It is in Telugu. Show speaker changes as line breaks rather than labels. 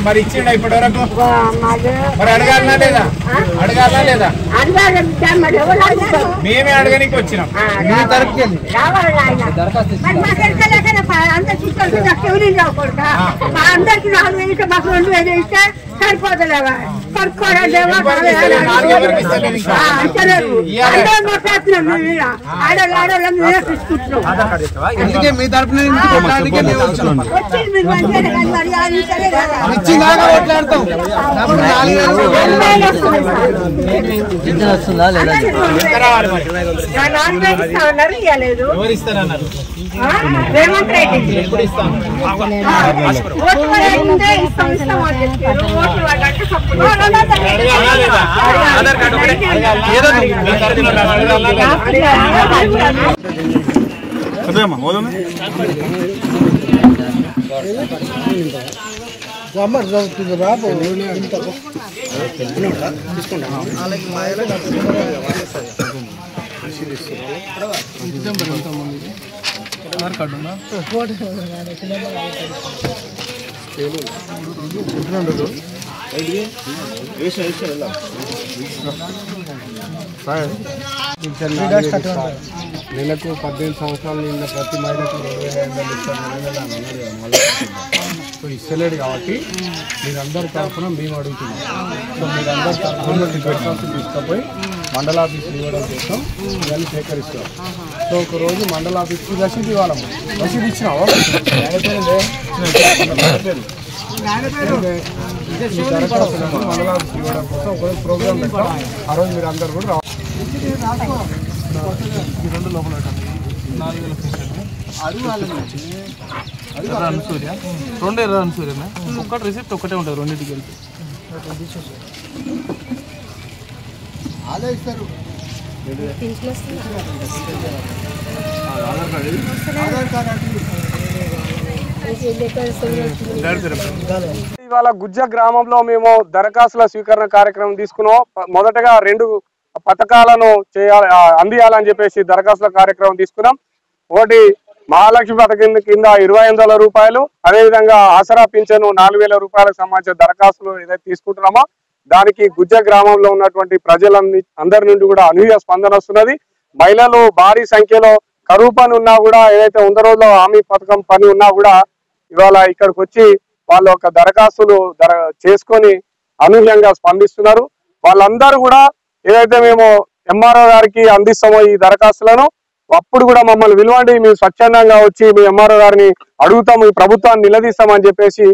మరి ఇచ్చిండ ఇప్పటి వరకు మరి అడగాలనా లేదా అడగాలనా లేదా మేమే అడగనికి వచ్చినాం
సరిపోతలేవా
మీ తరపున ఎవరు ఇస్తారన్నారు
రేవంత్ రెడ్డి
నెలకు 18 సంవత్సరాలు నిన్న ప్రతి మహిళకు 25,000 ఇస్తారు. సో ఇస్తలేడు కాబట్టి మీరందరి తరఫున మేము అడుగుతున్నాం. సో మీరందరి తరఫున దరఖాస్తులు తీసుకుపోయి మండల ఆఫీసులు ఇవ్వడం కోసం ఇవన్నీ సేకరిస్తాం. సో ఒకరోజు మండల ఆఫీస్కి రసీదు ఇవ్వాలమ్మా. రసీదు ఇచ్చినావా? దరఖాస్తులను మండల ఆఫీసులు ఇవ్వడం కోసం ఒకరోజు ప్రోగ్రామ్ పెట్టాం. ఆ రోజు మీరు అందరు కూడా రావాలి. ఈ రెండు లోపల 4,000 అనసూర్య 2 అనసూర్యనా ఒక్కటి రిసిప్ట్ ఒక్కటే ఉంటుంది రెండింటికి వెళ్తే ఆలోచిస్తారు. ఇవాళ గుజ్జ గ్రామంలో మేము దరఖాస్తుల స్వీకరణ కార్యక్రమం తీసుకున్నాం. మొదటగా 2 పథకాలను అందియాలని చెప్పేసి దరఖాస్తుల కార్యక్రమం తీసుకున్నాం. ఒకటి మహాలక్ష్మి పథకం కింద 2,500 రూపాయలు, అదేవిధంగా ఆసరా పింఛను 4,000 రూపాయలకు సంబంధించిన దరఖాస్తులు ఏదైతే తీసుకుంటున్నామో దానికి గుజ్జ గ్రామంలో ఉన్నటువంటి ప్రజలందరి నుండి కూడా అనూహ్య స్పందన వస్తున్నది. మహిళలు భారీ సంఖ్యలో కరువు పని ఉన్నా కూడా, ఏదైతే 100 రోజుల హామీ పథకం పని ఉన్నా కూడా ఇవాళ ఇక్కడికి వచ్చి వాళ్ళ యొక్క దరఖాస్తులు చేసుకొని అనూహ్యంగా స్పందిస్తున్నారు. వాళ్ళందరూ కూడా ఏదైతే మేము ఎంఆర్ఓ గారికి అందిస్తామో ఈ దరఖాస్తులను, అప్పుడు కూడా మమ్మల్ని విలువండి, మేము స్వచ్ఛందంగా వచ్చి మీ ఎంఆర్ఓ గారిని అడుగుతాము, ఈ ప్రభుత్వాన్ని నిలదీస్తామని చెప్పేసి